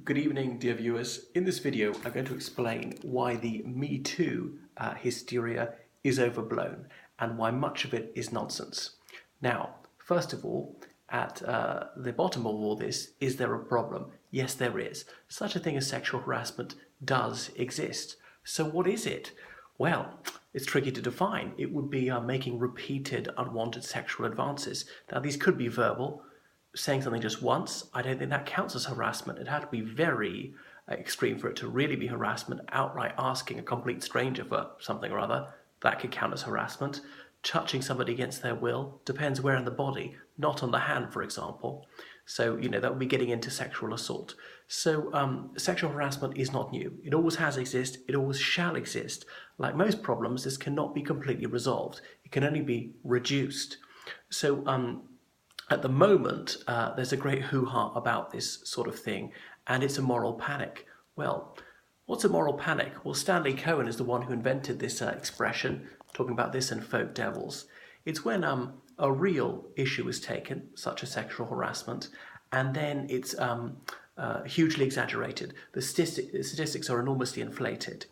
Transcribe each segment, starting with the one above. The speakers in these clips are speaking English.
Good evening, dear viewers. In this video, I'm going to explain why the Me Too hysteria is overblown and why much of it is nonsense. Now, first of all, at the bottom of all this, is there a problem? Yes, there is. Such a thing as sexual harassment does exist. So what is it? Well, it's tricky to define. It would be making repeated unwanted sexual advances. Now, these could be verbal. Saying something just once, I don't think that counts as harassment. It had to be very extreme for it to really be harassment. Outright asking a complete stranger for something or other, that could count as harassment. Touching somebody against their will depends where in the body, not on the hand, for example. So, that would be getting into sexual assault. So, sexual harassment is not new. It always has existed. It always shall exist. Like most problems, this cannot be completely resolved. It can only be reduced. So, at the moment, there's a great hoo-ha about this sort of thing, and it's a moral panic. Well, what's a moral panic? Well, Stanley Cohen is the one who invented this expression, talking about this in Folk Devils. It's when a real issue is taken, such as sexual harassment, and then it's hugely exaggerated. The statistics are enormously inflated.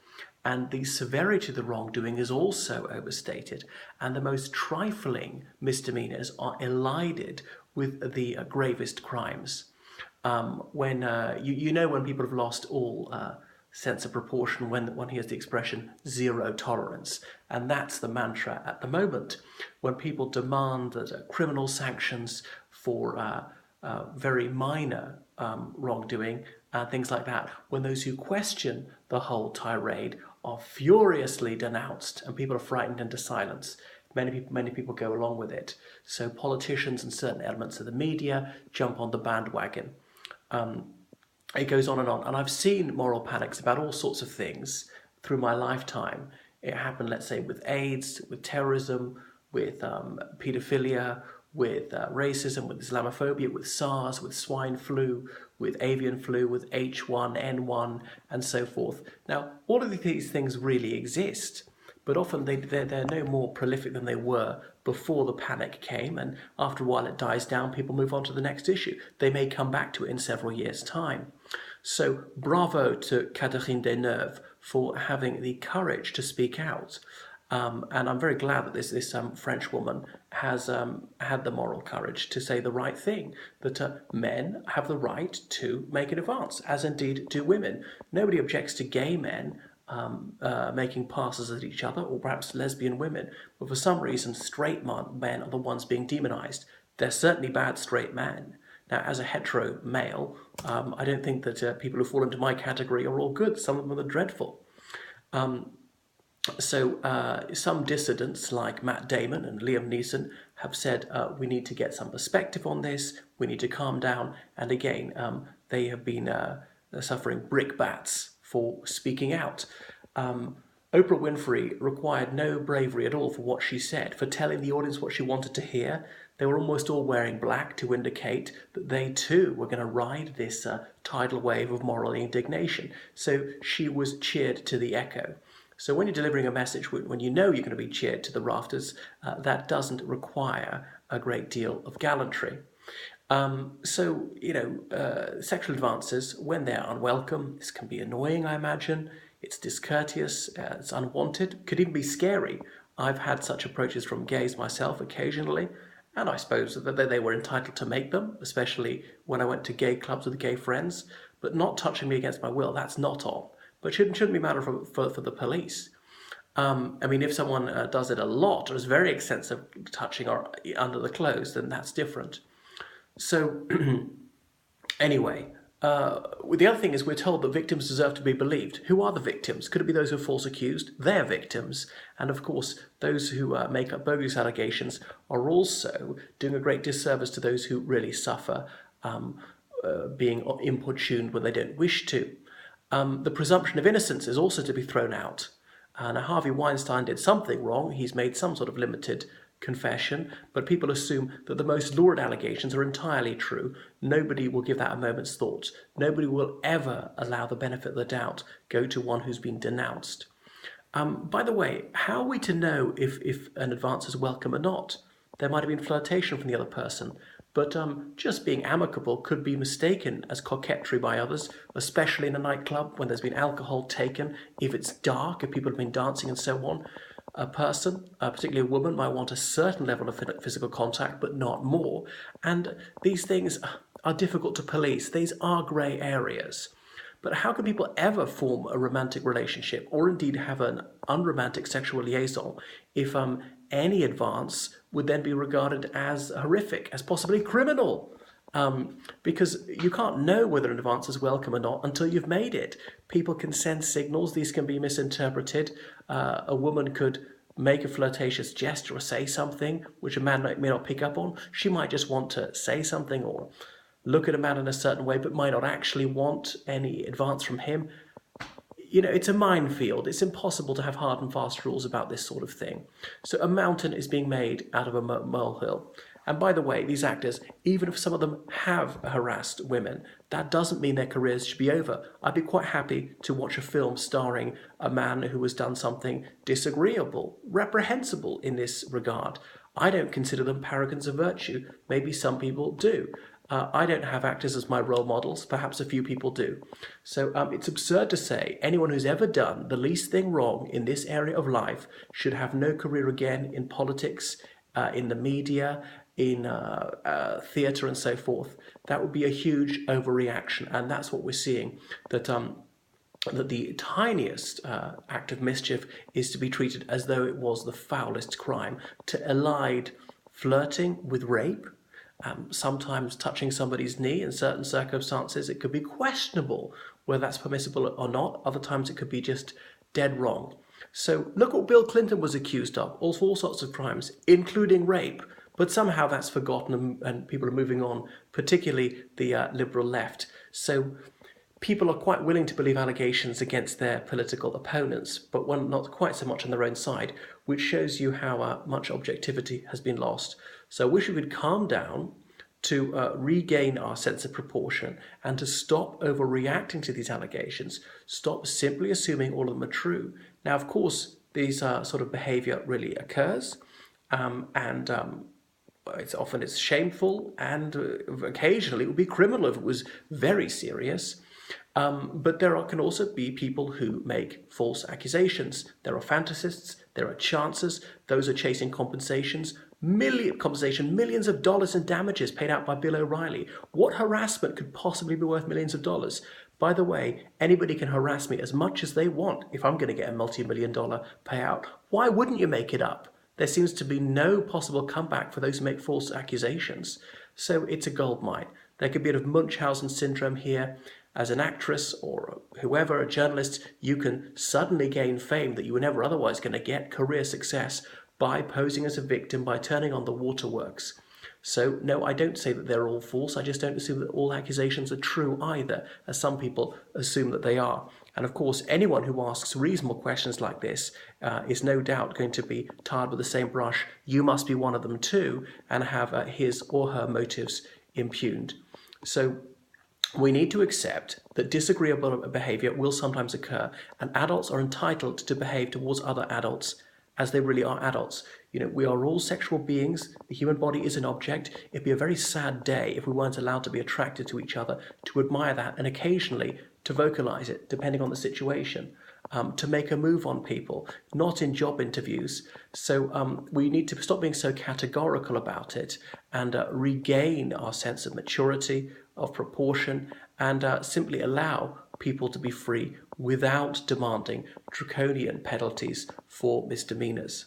And the severity of the wrongdoing is also overstated. And the most trifling misdemeanors are elided with the gravest crimes. When people have lost all sense of proportion when one hears the expression zero tolerance. And that's the mantra at the moment. When people demand that criminal sanctions for very minor wrongdoing, things like that, when those who question the whole tirade are furiously denounced and people are frightened into silence. Many people go along with it. So politicians and certain elements of the media jump on the bandwagon. It goes on. And I've seen moral panics about all sorts of things through my lifetime. It happened, let's say, with AIDS, with terrorism, with paedophilia, with racism, with Islamophobia, with SARS, with swine flu, with avian flu, with H1N1, and so forth. Now, all of these things really exist, but often they're no more prolific than they were before the panic came, and after a while it dies down, people move on to the next issue. They may come back to it in several years' time. So bravo to Catherine Deneuve for having the courage to speak out. And I'm very glad that this French woman has had the moral courage to say the right thing, that men have the right to make an advance, as indeed do women. Nobody objects to gay men making passes at each other, or perhaps lesbian women, but for some reason straight men are the ones being demonized. They're certainly bad straight men. Now, as a hetero male, I don't think that people who fall into my category are all good. Some of them are dreadful. So some dissidents like Matt Damon and Liam Neeson have said we need to get some perspective on this, we need to calm down, and again they have been suffering brickbats for speaking out. Oprah Winfrey required no bravery at all for what she said, for telling the audience what she wanted to hear. They were almost all wearing black to indicate that they too were going to ride this tidal wave of moral indignation. So she was cheered to the echo. So when you're delivering a message, when you know you're going to be cheered to the rafters, that doesn't require a great deal of gallantry. Sexual advances, when they're unwelcome, this can be annoying, I imagine. It's discourteous, it's unwanted, could even be scary. I've had such approaches from gays myself occasionally, and I suppose that they were entitled to make them, especially when I went to gay clubs with gay friends, but not touching me against my will, that's not on. But shouldn't be a matter for the police. If someone does it a lot or is very extensive touching or under the clothes, then that's different. So anyway, the other thing is we're told that victims deserve to be believed. Who are the victims? Could it be those who are false accused? They're victims. And of course, those who make up bogus allegations are also doing a great disservice to those who really suffer being importuned when they don't wish to. The presumption of innocence is also to be thrown out. Now, Harvey Weinstein did something wrong. He's made some sort of limited confession, but people assume that the most lurid allegations are entirely true. Nobody will give that a moment's thought. Nobody will ever allow the benefit of the doubt go to one who's been denounced. By the way, how are we to know if an advance is welcome or not? There might have been flirtation from the other person, But just being amicable could be mistaken as coquetry by others, especially in a nightclub when there's been alcohol taken, if it's dark, if people have been dancing and so on. A person, particularly a woman, might want a certain level of physical contact, but not more. And these things are difficult to police. These are grey areas. But how can people ever form a romantic relationship or indeed have an unromantic sexual liaison if any advance would then be regarded as horrific, as possibly criminal? Because you can't know whether an advance is welcome or not until you've made it. People can send signals, these can be misinterpreted. A woman could make a flirtatious gesture or say something which a man may not pick up on. She might just want to say something or look at a man in a certain way, but might not actually want any advance from him. You know, it's a minefield. It's impossible to have hard and fast rules about this sort of thing. So a mountain is being made out of a molehill. And by the way, these actors, even if some of them have harassed women, that doesn't mean their careers should be over. I'd be quite happy to watch a film starring a man who has done something disagreeable, reprehensible in this regard. I don't consider them paragons of virtue. Maybe some people do. I don't have actors as my role models. Perhaps a few people do. So it's absurd to say anyone who's ever done the least thing wrong in this area of life should have no career again in politics, in the media, in theatre and so forth. That would be a huge overreaction, and that's what we're seeing, that the tiniest act of mischief is to be treated as though it was the foulest crime. To elide flirting with rape, sometimes touching somebody's knee in certain circumstances, it could be questionable whether that's permissible or not. Other times it could be just dead wrong. So look what Bill Clinton was accused of, all sorts of crimes, including rape. But somehow that's forgotten and people are moving on, particularly the liberal left. So people are quite willing to believe allegations against their political opponents, but not quite so much on their own side, which shows you how much objectivity has been lost. So I wish we could calm down to regain our sense of proportion and to stop overreacting to these allegations, stop simply assuming all of them are true. Now, of course, these sort of behaviour really occurs, and it's shameful, and occasionally it would be criminal if it was very serious. But there can also be people who make false accusations. There are fantasists, there are chancers, those are chasing millions of dollars in damages paid out by Bill O'Reilly. What harassment could possibly be worth millions of dollars? By the way, anybody can harass me as much as they want if I'm going to get a multi-million-dollar payout. Why wouldn't you make it up? There seems to be no possible comeback for those who make false accusations. So it's a goldmine. There could be a bit of Munchausen syndrome here. As an actress or whoever, a journalist, you can suddenly gain fame that you were never otherwise going to get, career success, by posing as a victim, by turning on the waterworks. So no, I don't say that they're all false. I just don't assume that all accusations are true either, as some people assume that they are. And of course, anyone who asks reasonable questions like this is no doubt going to be tarred with the same brush. You must be one of them too, and have his or her motives impugned. So we need to accept that disagreeable behaviour will sometimes occur, and adults are entitled to behave towards other adults as they really are adults. You know, we are all sexual beings. The human body is an object. It'd be a very sad day if we weren't allowed to be attracted to each other, to admire that, and occasionally to vocalise it, depending on the situation, to make a move on people, not in job interviews. So we need to stop being so categorical about it and regain our sense of maturity, of proportion, and simply allow people to be free without demanding draconian penalties for misdemeanours.